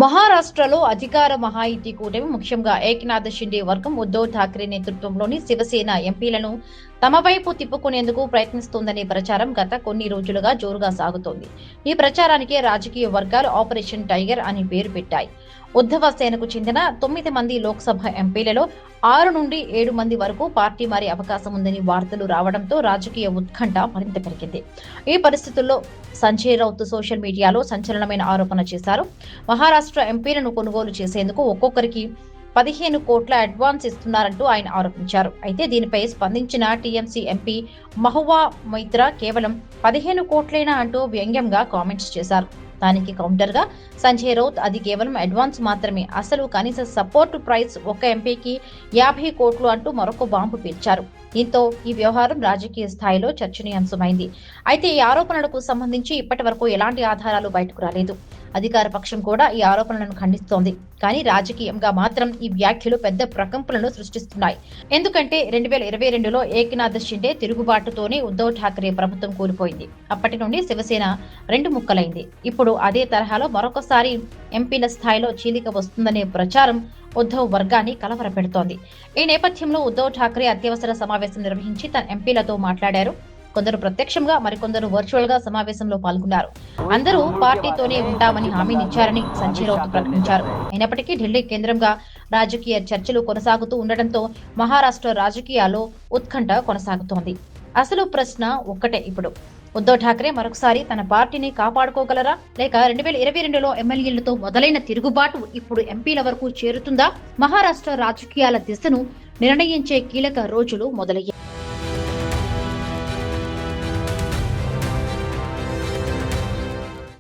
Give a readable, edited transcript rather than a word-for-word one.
మహారాష్ట్రలో అధికార మహాయుతి కూటమి ముఖ్యంగా ఏక్నాథ్ షిండే వర్గం ఉద్దవ్ ఠాక్రే నేతృత్వంలోని శివసేన ఎంపీలను తమ వైపు తిప్పుకునేందుకు ప్రయత్నిస్తోందనే ప్రచారం గత కొన్ని రోజులుగా జోరుగా సాగుతోంది. ఈ ప్రచారానికి రాజకీయ వర్గాలు ఆపరేషన్ టైగర్ అని పేరు పెట్టాయి. ఉద్ధవ సేనకు చెందిన 9 మంది లోక్సభ ఎంపీలలో 6 నుండి 7 మంది వరకు పార్టీ మారే అవకాశం ఉందని వార్తలు రావడంతో రాజకీయ ఉత్కంఠ మరింత పెరిగింది. ఈ పరిస్థితుల్లో సంజయ్ రౌత్ సోషల్ మీడియాలో సంచలనమైన ఆరోపణ చేశారు. మహారాష్ట్ర ఎంపీలను కొనుగోలు చేసేందుకు ఒక్కొక్కరికి 15 కోట్ల అడ్వాన్స్ ఇస్తున్నారంటూ ఆయన ఆరోపించారు. అయితే దీనిపై స్పందించిన టీఎంసీ ఎంపీ మహువా మొయిత్రా కేవలం 15 కోట్లేనా అంటూ వ్యంగ్యంగా కామెంట్స్ చేశారు. దానికి కౌంటర్ గా సంజయ్ రౌత్ అది కేవలం అడ్వాన్స్ మాత్రమే, అసలు కనీస సపోర్ట్ ప్రైస్ ఒక ఎంపీకి 50 కోట్లు అంటూ మరొక బాంబు పేల్చారు. దీంతో ఈ వ్యవహారం రాజకీయ స్థాయిలో చర్చనీయాంశమైంది. అయితే ఈ ఆరోపణలకు సంబంధించి ఇప్పటి వరకు ఎలాంటి ఆధారాలు బయటకు రాలేదు. అధికార పక్షం కూడా ఈ ఆరోపణలను ఖండిస్తోంది. కానీ రాజకీయంగా మాత్రం ఈ వ్యాఖ్యలు పెద్ద ప్రకంపనలు సృష్టిస్తున్నాయి. ఎందుకంటే 2022లో ఏక్నాథ్ షిండే తిరుగుబాటుతోనే ఉద్దవ్ ఠాక్రే ప్రభుత్వం కూలిపోయింది. అప్పటి నుండి శివసేన 2 ముక్కలైంది. ఇప్పుడు అదే తరహాలో మరొకసారి ఎంపీల స్థాయిలో చీలిక వస్తుందనే ప్రచారం ఉద్దవ్ వర్గాన్ని కలవరపెడుతోంది. ఈ నేపథ్యంలో ఉద్దవ్ ఠాక్రే అత్యవసర సమావేశం నిర్వహించి తన ఎంపీలతో మాట్లాడారు. కొందరు ప్రత్యక్షంగా, మరికొందరు వర్చువల్ గా సమావేశంలో పాల్గొన్నారు. అందరూ పార్టీతోనే ఉంటామని హామీనిచ్చారని సంజయ్ రౌత్ ప్రకటించారు. అయినప్పటికీ ఢిల్లీ కేంద్రంగా రాజకీయ చర్చలు కొనసాగుతూ ఉండడంతో మహారాష్ట్ర రాజకీయాల్లో ఉత్కంఠ కొనసాగుతోంది. అసలు ప్రశ్న ఒక్కటే, ఇప్పుడు ఉద్దవ్ ఠాక్రే మరొకసారి తన పార్టీని కాపాడుకోగలరా, లేక 2022లో ఎమ్మెల్యేలతో మొదలైన తిరుగుబాటు ఇప్పుడు ఎంపీల వరకు చేరుతుందా? మహారాష్ట్ర రాజకీయాల దిశను నిర్ణయించే కీలక రోజులు మొదలయ్యాయి.